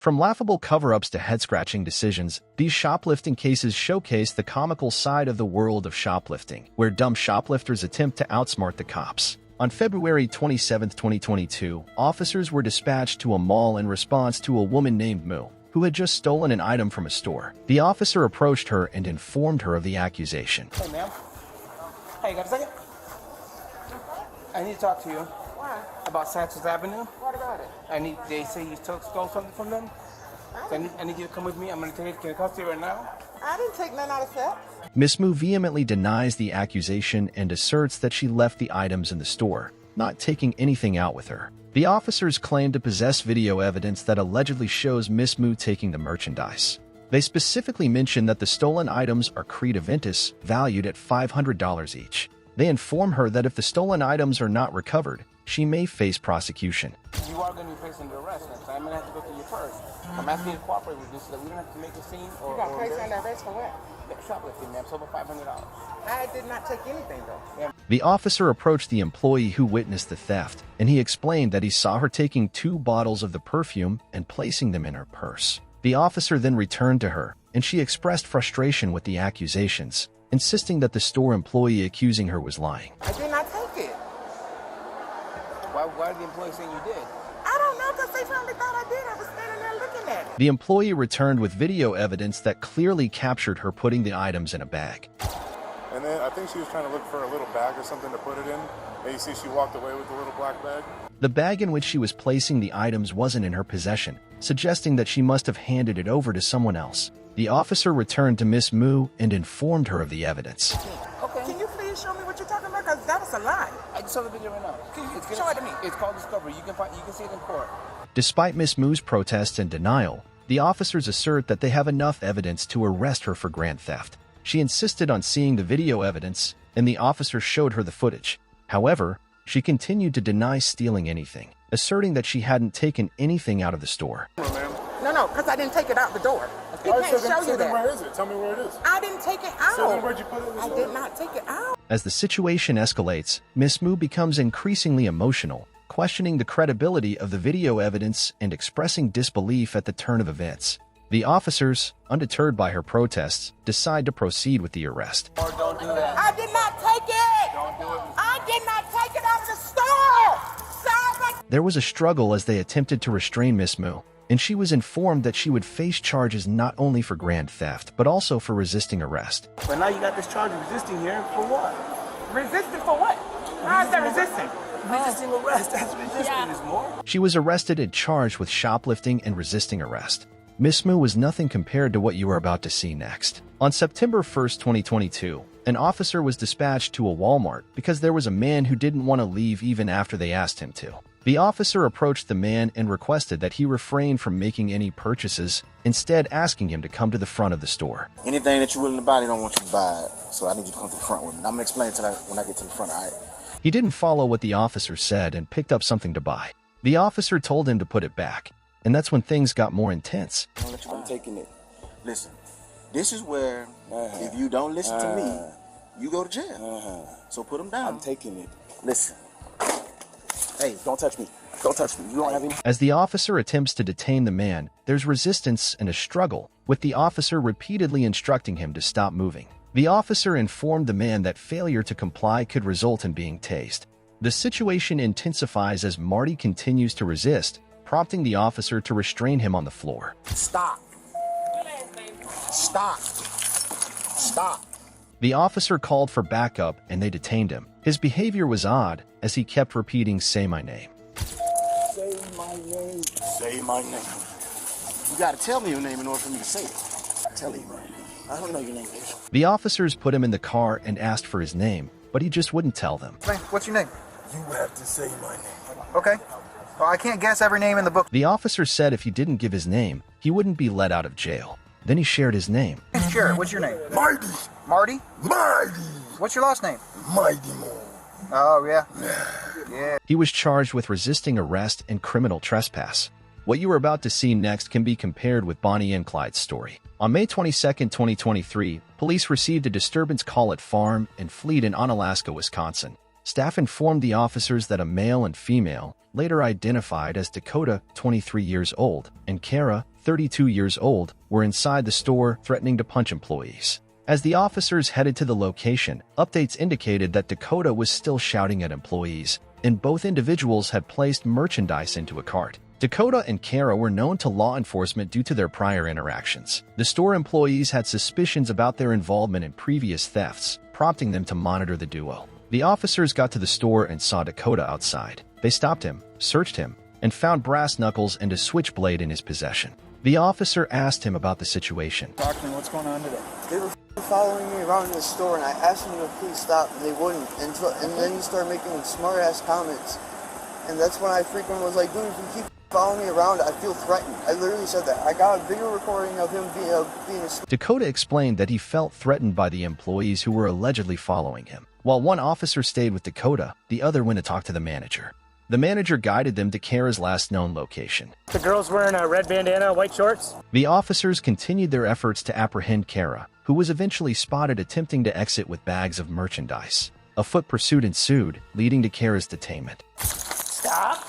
From laughable cover-ups to head-scratching decisions, these shoplifting cases showcase the comical side of the world of shoplifting, where dumb shoplifters attempt to outsmart the cops. On February 27, 2022, officers were dispatched to a mall in response to a woman named Moo, who had just stolen an item from a store. The officer approached her and informed her of the accusation. Hey, ma'am. Hey, you got a second? I need to talk to you. Why? About Santos Avenue. What about it? They say you stole something from them. So I need you to come with me. I'm going to take it. Can I come to you right now? I didn't take none out of theft. Miss Moo vehemently denies the accusation and asserts that she left the items in the store, not taking anything out with her. The officers claim to possess video evidence that allegedly shows Miss Moo taking the merchandise. They specifically mention that the stolen items are Creed Aventus, valued at $500 each. They inform her that if the stolen items are not recovered, she may face prosecution. You are going to be facing the arrest next time. I'm going to have to go through you first. I'm asking you to cooperate with this so that we don't have to make a scene or... You got placed under arrest for what? Shoplifting, ma'am. It's over $500. I did not take anything, though. Yeah. The officer approached the employee who witnessed the theft, and he explained that he saw her taking 2 bottles of the perfume and placing them in her purse. The officer then returned to her, and she expressed frustration with the accusations, insisting that the store employee accusing her was lying. I did not take it. Why did the employee say you did? I don't know, because they probably thought I did. I was standing there looking at it. The employee returned with video evidence that clearly captured her putting the items in a bag. And then I think she was trying to look for a little bag or something to put it in. And you see she walked away with the little black bag. The bag in which she was placing the items wasn't in her possession, suggesting that she must have handed it over to someone else. The officer returned to Miss Moo and informed her of the evidence. Okay. Can you please show me what you're talking about? Because that was a lie. I just saw the video right now. Show it to me. It's called Discovery. You can see it in court. Despite Miss Moo's protests and denial, the officers assert that they have enough evidence to arrest her for grand theft. She insisted on seeing the video evidence, and the officer showed her the footage. However, she continued to deny stealing anything, asserting that she hadn't taken anything out of the store. No, because I didn't take it out the door. He can't show you that. Where is it? Tell me where it is. I didn't take it out. So then where'd you put it? I did not take it out. As the situation escalates, Miss Moo becomes increasingly emotional, questioning the credibility of the video evidence and expressing disbelief at the turn of events. The officers, undeterred by her protests, decide to proceed with the arrest. Or don't do that. I did not take it. Don't do it. I did not take it out of the store. Stop it. There was a struggle as they attempted to restrain Miss Moo, and she was informed that she would face charges not only for grand theft, but also for resisting arrest. But now you got this charge of resisting here for what? Resisting for what? How is that resisting? Resisting arrest. That's resisting is more. She was arrested and charged with shoplifting and resisting arrest. Miss Moo was nothing compared to what you are about to see next. On September 1st, 2022, an officer was dispatched to a Walmart because there was a man who didn't want to leave even after they asked him to. The officer approached the man and requested that he refrain from making any purchases, instead asking him to come to the front of the store. Anything that you're willing to buy, they don't want you to buy it. So I need you to come to the front with me. I'm going to explain it when I get to the front, all right? He didn't follow what the officer said and picked up something to buy. The officer told him to put it back, and that's when things got more intense. I'm taking it. Listen, this is where, if you don't listen to me, you go to jail. So put them down. I'm taking it. Listen. Hey, don't touch me. Don't touch me. You don't have any... As the officer attempts to detain the man, there's resistance and a struggle, with the officer repeatedly instructing him to stop moving. The officer informed the man that failure to comply could result in being tased. The situation intensifies as Marty continues to resist, prompting the officer to restrain him on the floor. Stop. Stop. Stop. The officer called for backup and they detained him. His behavior was odd as he kept repeating, "Say my name." Say my name. Say my name. You gotta tell me your name in order for me to say it. I tell you, I don't know your name. The officers put him in the car and asked for his name, but he just wouldn't tell them. What's your name? You have to say my name. Okay. Well, I can't guess every name in the book. The officer said if he didn't give his name, he wouldn't be let out of jail. Then he shared his name. Sure, what's your name? Mighty. Marty? Mighty. What's your last name? Mighty more. Oh, yeah. Yeah. He was charged with resisting arrest and criminal trespass. What you are about to see next can be compared with Bonnie and Clyde's story. On May 22, 2023, police received a disturbance call at Farm and Fleet in Onalaska, Wisconsin. Staff informed the officers that a male and female, later identified as Dakota, 23 years old, and Kara, 32 years old, were inside the store threatening to punch employees. As the officers headed to the location, updates indicated that Dakota was still shouting at employees, and both individuals had placed merchandise into a cart. Dakota and Kara were known to law enforcement due to their prior interactions. The store employees had suspicions about their involvement in previous thefts, prompting them to monitor the duo. The officers got to the store and saw Dakota outside. They stopped him, searched him, and found brass knuckles and a switchblade in his possession. The officer asked him about the situation. Talk to me, what's going on today? They were following me around in the store, and I asked them to please stop, and they wouldn't. And then you start making smart-ass comments. And that's when I freaking was like, dude, if you keep following me around, I feel threatened. I literally said that. I got a video recording of him being a... Dakota explained that he felt threatened by the employees who were allegedly following him. While one officer stayed with Dakota, the other went to talk to the manager. The manager guided them to Kara's last known location. The girl's wearing a red bandana, white shorts. The officers continued their efforts to apprehend Kara, who was eventually spotted attempting to exit with bags of merchandise. A foot pursuit ensued, leading to Kara's detainment. Stop.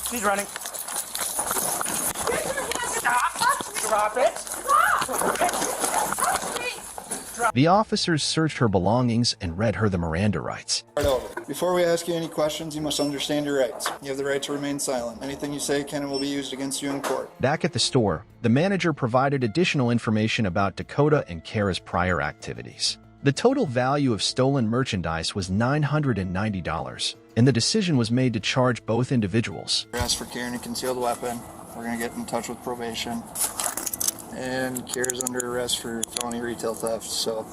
She's running. Stop. Drop it. The officers searched her belongings and read her the Miranda rights. Before we ask you any questions, you must understand your rights. You have the right to remain silent. Anything you say can and will be used against you in court. Back at the store, the manager provided additional information about Dakota and Kara's prior activities. The total value of stolen merchandise was $990, and the decision was made to charge both individuals. Arrest for carrying a concealed weapon. We're going to get in touch with probation. And Kara's under arrest for felony retail theft, so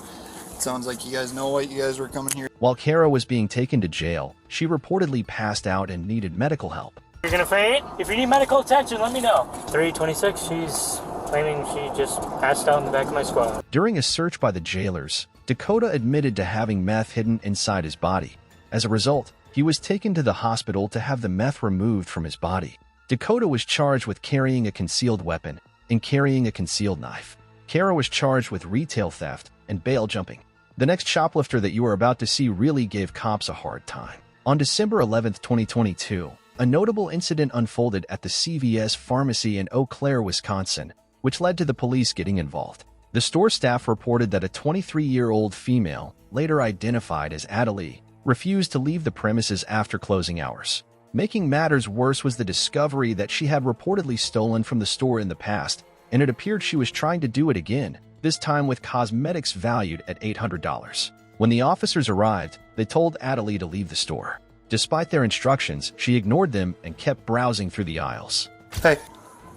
it sounds like you guys know what you guys were coming here. While Kara was being taken to jail, she reportedly passed out and needed medical help. You're gonna faint? If you need medical attention, let me know. 326, she's claiming she just passed out in the back of my squad. During a search by the jailers, Dakota admitted to having meth hidden inside his body. As a result, he was taken to the hospital to have the meth removed from his body. Dakota was charged with carrying a concealed weapon and carrying a concealed knife. Kara was charged with retail theft and bail jumping. The next shoplifter that you are about to see really gave cops a hard time. On December 11, 2022, a notable incident unfolded at the CVS pharmacy in Eau Claire, Wisconsin, which led to the police getting involved. The store staff reported that a 23-year-old female, later identified as Adelie, refused to leave the premises after closing hours. Making matters worse was the discovery that she had reportedly stolen from the store in the past, and it appeared she was trying to do it again, this time with cosmetics valued at $800. When the officers arrived, they told Adelie to leave the store. Despite their instructions, she ignored them and kept browsing through the aisles. Hey.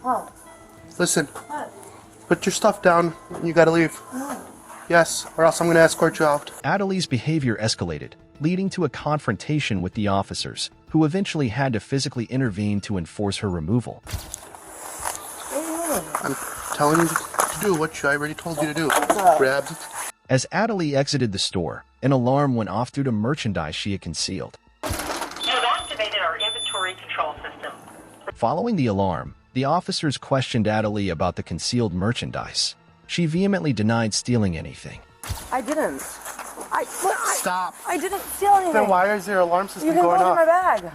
What? Listen. What? Put your stuff down. You gotta leave. No. Yes, or else I'm gonna escort you out. Adelie's behavior escalated, leading to a confrontation with the officers, who eventually had to physically intervene to enforce her removal. I'm telling you to do what I already told you to do. Grab it. As Adelie exited the store, an alarm went off due to merchandise she had concealed. You have activated our inventory control system. Following the alarm, the officers questioned Adelie about the concealed merchandise. She vehemently denied stealing anything. I didn't. Stop. I didn't steal anything. Then why is your alarm system You didn't going go in off? my bag.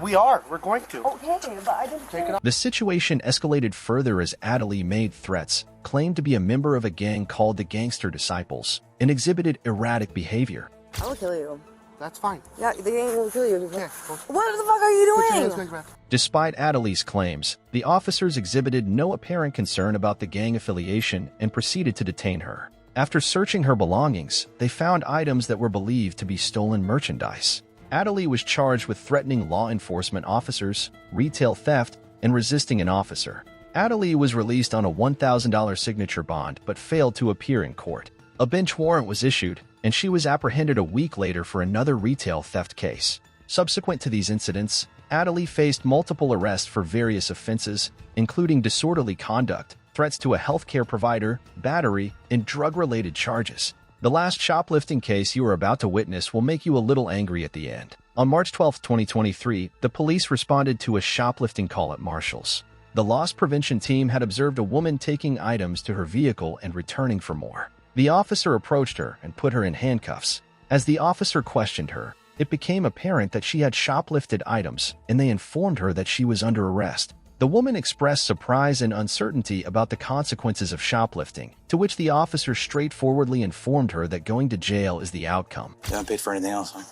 We're going to. Okay, but I didn't Take it off. The situation escalated further as Adelie made threats, claimed to be a member of a gang called the Gangster Disciples, and exhibited erratic behavior. I will kill you. That's fine. Yeah, the gang will kill you. Yeah, What the fuck are you doing? Despite Adelie's claims, the officers exhibited no apparent concern about the gang affiliation and proceeded to detain her. After searching her belongings, they found items that were believed to be stolen merchandise. Adelie was charged with threatening law enforcement officers, retail theft, and resisting an officer. Adelie was released on a $1,000 signature bond but failed to appear in court. A bench warrant was issued, and she was apprehended a week later for another retail theft case. Subsequent to these incidents, Adelie faced multiple arrests for various offenses, including disorderly conduct, threats to a healthcare provider, battery, and drug-related charges. The last shoplifting case you are about to witness will make you a little angry at the end. On March 12, 2023, the police responded to a shoplifting call at Marshall's. The loss prevention team had observed a woman taking items to her vehicle and returning for more. The officer approached her and put her in handcuffs. As the officer questioned her, it became apparent that she had shoplifted items, and they informed her that she was under arrest. The The woman expressed surprise and uncertainty about the consequences of shoplifting, to which the officer straightforwardly informed her that going to jail is the outcome. You haven't paid for anything else, huh?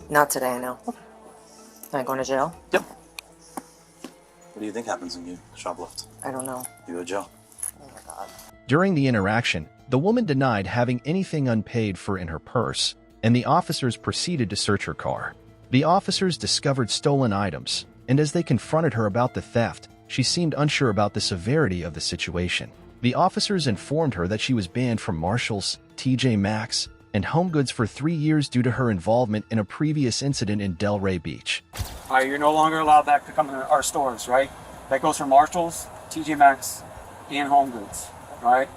Not today, no. Am I going to jail? Yep. What do you think happens when you shoplift? I don't know. You go to jail. Oh my God. During the interaction, the woman denied having anything unpaid for in her purse, and the officers proceeded to search her car. The officers discovered stolen items, and as they confronted her about the theft, she seemed unsure about the severity of the situation. The officers informed her that she was banned from Marshall's, TJ Maxx, and HomeGoods for 3 years due to her involvement in a previous incident in Delray Beach. All right, you're no longer allowed back to come to our stores, right? That goes for Marshall's, TJ Maxx, and HomeGoods, all right?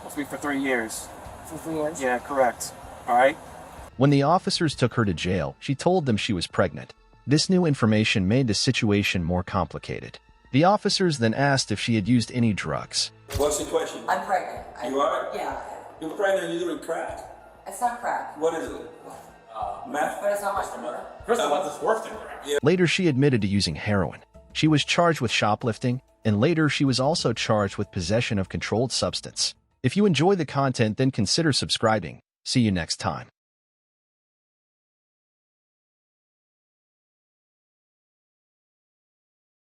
Must be for 3 years. For 3 years? Yeah, correct. All right? When the officers took her to jail, she told them she was pregnant. This new information made the situation more complicated. The officers then asked if she had used any drugs. What's the question? I'm pregnant. You are? Yeah. You're pregnant and you're doing crack? It's not crack. What is it? Meth? But it's not much more. First of all, it's worse than crack. Yeah. Later, she admitted to using heroin. She was charged with shoplifting, and later she was also charged with possession of controlled substance. If you enjoy the content, then consider subscribing. See you next time.